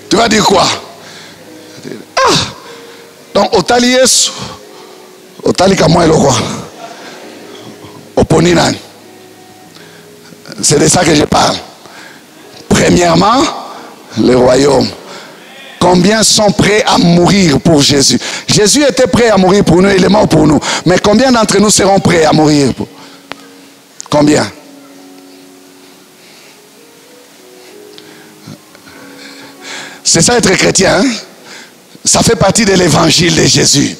Tu vas dire quoi? Ah! Donc, Otali Yesu. Otali Kamoy le roi. Oponinan. C'est de ça que je parle. Premièrement, le royaume. Combien sont prêts à mourir pour Jésus? Jésus était prêt à mourir pour nous, il est mort pour nous. Mais combien d'entre nous seront prêts à mourir pour... Combien? C'est ça être chrétien, hein? Ça fait partie de l'évangile de Jésus.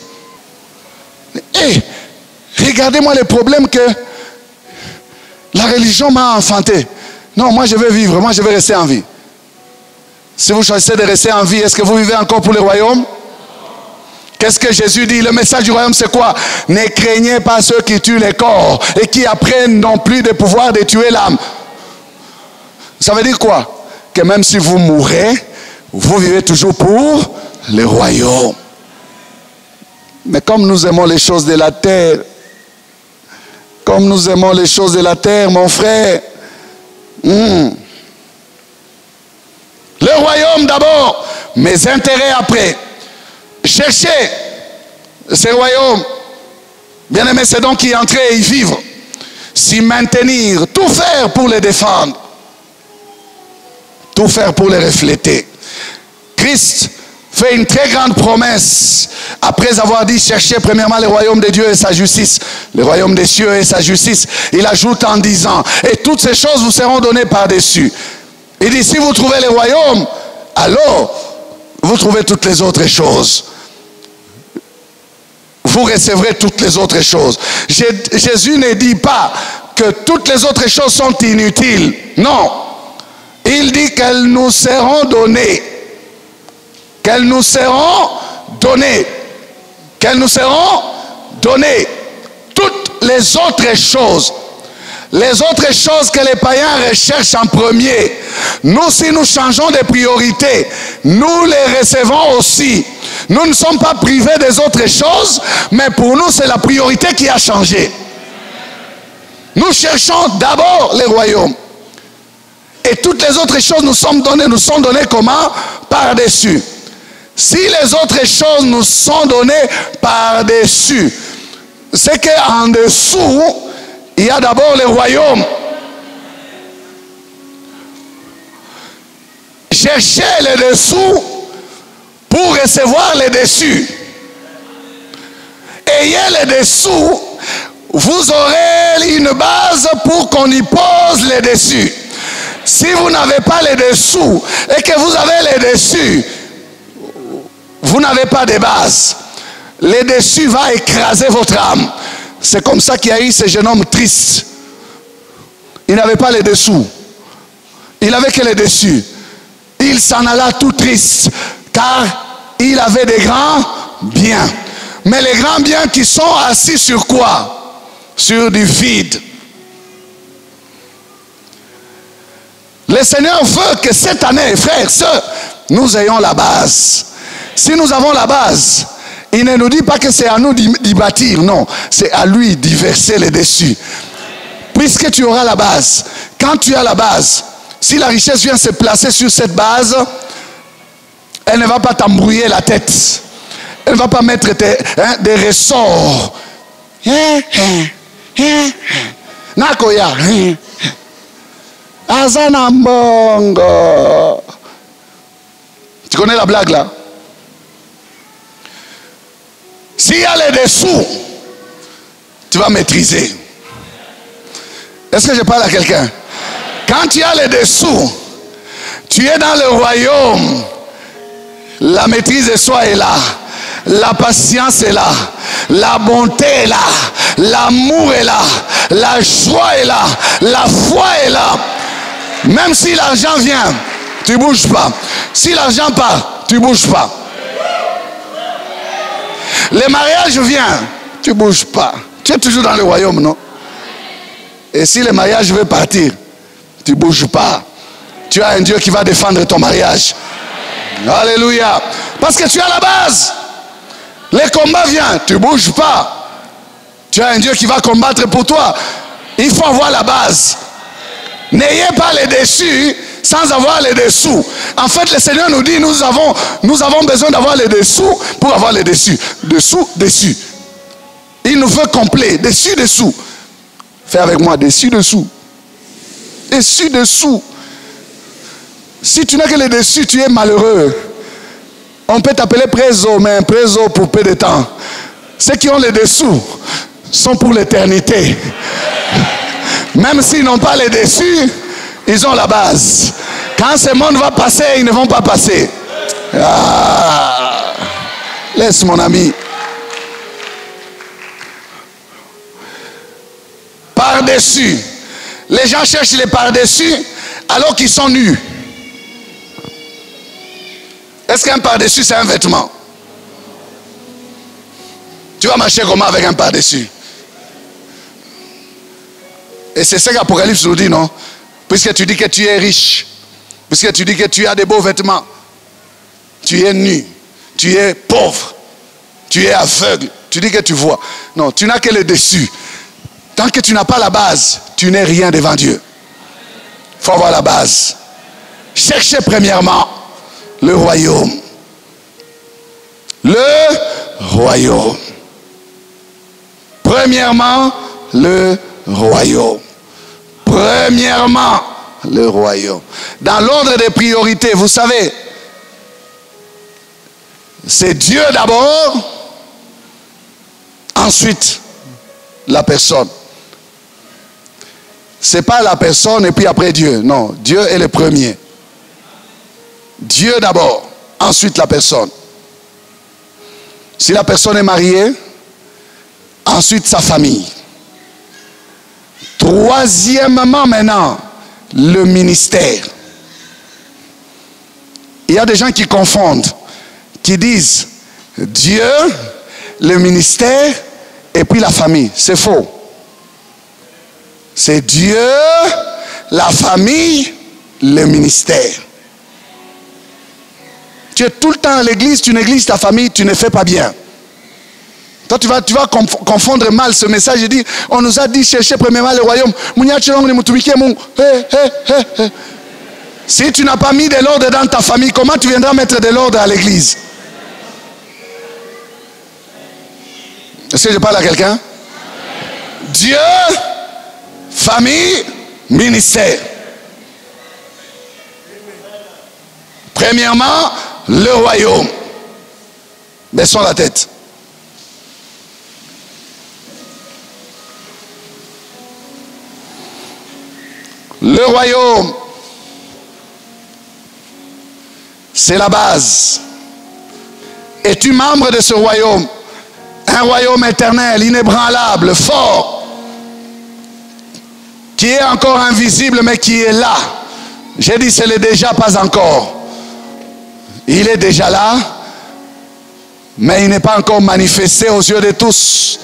Et regardez-moi les problèmes que la religion m'a enfanté. Non, moi je veux vivre, moi je veux rester en vie. Si vous choisissez de rester en vie, est-ce que vous vivez encore pour le royaume? Qu'est-ce que Jésus dit? Le message du royaume, c'est quoi? Ne craignez pas ceux qui tuent les corps et qui apprennent non plus de pouvoir de tuer l'âme. Ça veut dire quoi? Que même si vous mourrez, vous vivez toujours pour le royaume. Mais comme nous aimons les choses de la terre, comme nous aimons les choses de la terre, mon frère, le royaume d'abord, mes intérêts après. Cherchez ce royaume. Bien aimé, c'est donc y entrer et y vivre. S'y maintenir, tout faire pour les défendre. Tout faire pour les refléter. Christ fait une très grande promesse après avoir dit cherchez premièrement le royaume de Dieu et sa justice, le royaume des cieux et sa justice. Il ajoute en disant et toutes ces choses vous seront données par-dessus. Il dit si vous trouvez le royaume, alors vous trouvez toutes les autres choses. Vous recevrez toutes les autres choses. Jésus ne dit pas que toutes les autres choses sont inutiles. Non. Il dit qu'elles nous seront données. Qu'elles nous seront données. Qu'elles nous seront données. Toutes les autres choses. Les autres choses que les païens recherchent en premier. Nous, si nous changeons de priorité, nous les recevons aussi. Nous ne sommes pas privés des autres choses, mais pour nous, c'est la priorité qui a changé. Nous cherchons d'abord le royaume. Et toutes les autres choses nous sont données comment? Par-dessus. Si les autres choses nous sont données par-dessus, c'est qu'en dessous, il y a d'abord le royaume. Cherchez le dessous pour recevoir le dessus. Ayez le dessous, vous aurez une base pour qu'on y pose le dessus. Si vous n'avez pas le dessous et que vous avez le dessus, vous n'avez pas de base. Le dessus va écraser votre âme. C'est comme ça qu'il y a eu ce jeune homme triste. Il n'avait pas les dessous. Il n'avait que les dessus. Il s'en alla tout triste. Car il avait des grands biens. Mais les grands biens qui sont assis sur quoi? Sur du vide. Le Seigneur veut que cette année, frères, sœurs, nous ayons la base. Si nous avons la base, il ne nous dit pas que c'est à nous d'y bâtir, non. C'est à lui d'y verser les dessus. Puisque tu auras la base, quand tu as la base, si la richesse vient se placer sur cette base, elle ne va pas t'embrouiller la tête. Elle ne va pas mettre des ressorts. Nakoya. Azanambongo. Tu connais la blague là? Si S'il y a les dessous, tu vas maîtriser. Est-ce que je parle à quelqu'un? Quand tu as les dessous, tu es dans le royaume. La maîtrise de soi est là. La patience est là. La bonté est là. L'amour est là. La joie est là. La foi est là. Même si l'argent vient, tu ne bouges pas. Si l'argent part, tu ne bouges pas. Le mariage vient, tu ne bouges pas. Tu es toujours dans le royaume, non? Et si le mariage veut partir, tu ne bouges pas. Tu as un Dieu qui va défendre ton mariage. Alléluia. Parce que tu as la base. Les combats viennent, tu ne bouges pas. Tu as un Dieu qui va combattre pour toi. Il faut avoir la base. N'ayez pas les dessus sans avoir les dessous. En fait, le Seigneur nous dit, nous avons besoin d'avoir les dessous pour avoir les dessus. Dessous, dessus. Il nous veut complet. Dessus, dessous. Fais avec moi, dessus, dessous. Dessus, dessous. Si tu n'as que les dessus, tu es malheureux. On peut t'appeler préso, mais un préso pour peu de temps. Ceux qui ont les dessous sont pour l'éternité. Même s'ils n'ont pas les dessus, ils ont la base. Quand ce monde va passer, ils ne vont pas passer. Ah, laisse mon ami. Par-dessus. Les gens cherchent les par-dessus alors qu'ils sont nus. Est-ce qu'un par-dessus c'est un vêtement? Tu vas marcher comment avec un par-dessus? Et c'est ce qu'Apocalypse nous dit, non? Puisque tu dis que tu es riche, puisque tu dis que tu as des beaux vêtements, tu es nu, tu es pauvre, tu es aveugle, tu dis que tu vois. Non, tu n'as que le dessus. Tant que tu n'as pas la base, tu n'es rien devant Dieu. Il faut avoir la base. Cherchez premièrement le royaume. Le royaume. Premièrement, le royaume. Premièrement, le royaume. Dans l'ordre des priorités, vous savez, c'est Dieu d'abord, ensuite la personne. C'est pas la personne et puis après Dieu. Non, Dieu est le premier. Dieu d'abord, ensuite la personne. Si la personne est mariée, ensuite sa famille. Troisièmement maintenant, le ministère. Il y a des gens qui confondent, qui disent Dieu, le ministère et puis la famille. C'est faux. C'est Dieu, la famille, le ministère. Tu es tout le temps à l'église, tu négliges ta famille, tu ne fais pas bien. Toi, tu vas confondre mal ce message. Je dis, on nous a dit chercher premièrement le royaume. Si tu n'as pas mis de l'ordre dans ta famille, comment tu viendras mettre de l'ordre à l'église? Est-ce que je parle à quelqu'un? Dieu, famille, ministère. Premièrement, le royaume. Baissons la tête. Le royaume, c'est la base. Es-tu membre de ce royaume? Un royaume éternel, inébranlable, fort, qui est encore invisible mais qui est là. J'ai dit c'est le déjà, pas encore. Il est déjà là, mais il n'est pas encore manifesté aux yeux de tous.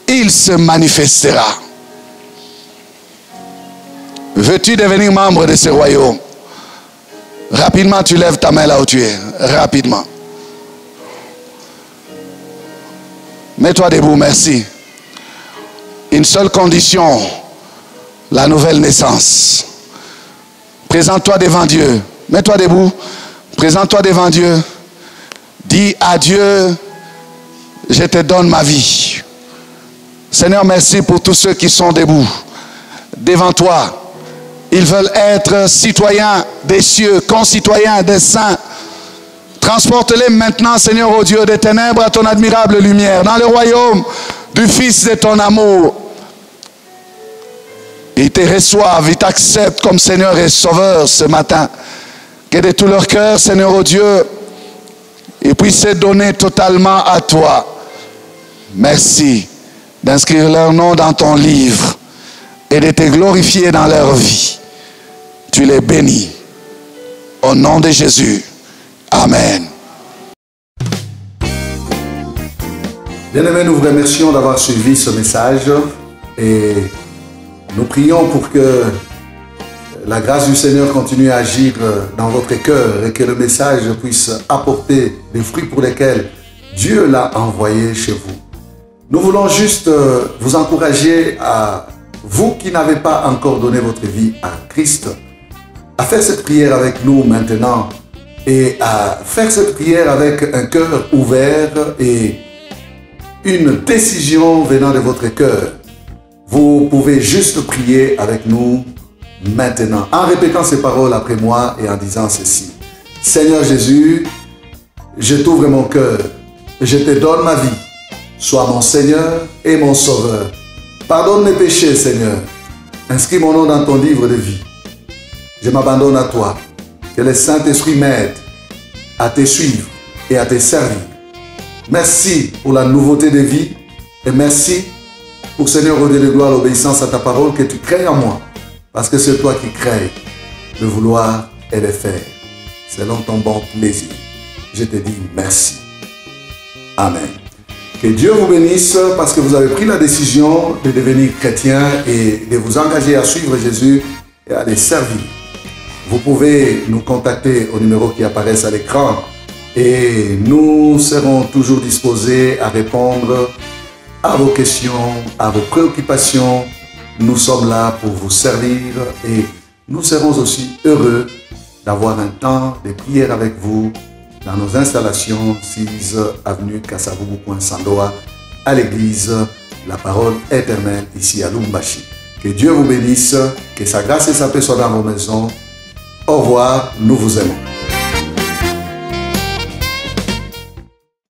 Il se manifestera. Veux-tu devenir membre de ce royaume? Rapidement, tu lèves ta main là où tu es. Rapidement. Mets-toi debout, merci. Une seule condition, la nouvelle naissance. Présente-toi devant Dieu. Mets-toi debout. Présente-toi devant Dieu. Dis à Dieu, je te donne ma vie. Seigneur, merci pour tous ceux qui sont debout devant toi. Ils veulent être citoyens des cieux, concitoyens des saints, Transporte-les maintenant, Seigneur, ô Dieu, des ténèbres à ton admirable lumière, dans le royaume du Fils de ton amour. Ils te reçoivent, ils t'acceptent comme Seigneur et Sauveur ce matin. Que de tout leur cœur, Seigneur, ô Dieu, ils puissent se donner totalement à toi. Merci d'inscrire leur nom dans ton livre et de te glorifier dans leur vie. Tu les bénis. Au nom de Jésus. Amen. Bien-aimés, nous vous remercions d'avoir suivi ce message et nous prions pour que la grâce du Seigneur continue à agir dans votre cœur et que le message puisse apporter les fruits pour lesquels Dieu l'a envoyé chez vous. Nous voulons juste vous encourager à vous qui n'avez pas encore donné votre vie à Christ, à faire cette prière avec nous maintenant et à faire cette prière avec un cœur ouvert et une décision venant de votre cœur. Vous pouvez juste prier avec nous maintenant en répétant ces paroles après moi et en disant ceci. Seigneur Jésus, je t'ouvre mon cœur, je te donne ma vie. Sois mon Seigneur et mon Sauveur. Pardonne mes péchés, Seigneur. Inscris mon nom dans ton livre de vie. Je m'abandonne à toi. Que le Saint-Esprit m'aide à te suivre et à te servir. Merci pour la nouveauté de vie et merci pour, Seigneur, au Dieu de gloire, l'obéissance à ta parole que tu crées en moi. Parce que c'est toi qui crées le vouloir et le faire selon ton bon plaisir. Je te dis merci. Amen. Que Dieu vous bénisse parce que vous avez pris la décision de devenir chrétien et de vous engager à suivre Jésus et à les servir. Vous pouvez nous contacter au numéro qui apparaît à l'écran et nous serons toujours disposés à répondre à vos questions, à vos préoccupations. Nous sommes là pour vous servir et nous serons aussi heureux d'avoir un temps de prière avec vous dans nos installations 6 avenue Kasavubu, Sandoa, à l'église La Parole Éternelle, ici à Lumbashi. Que Dieu vous bénisse, que sa grâce et sa paix soient dans vos maisons. Au revoir, nous vous aimons.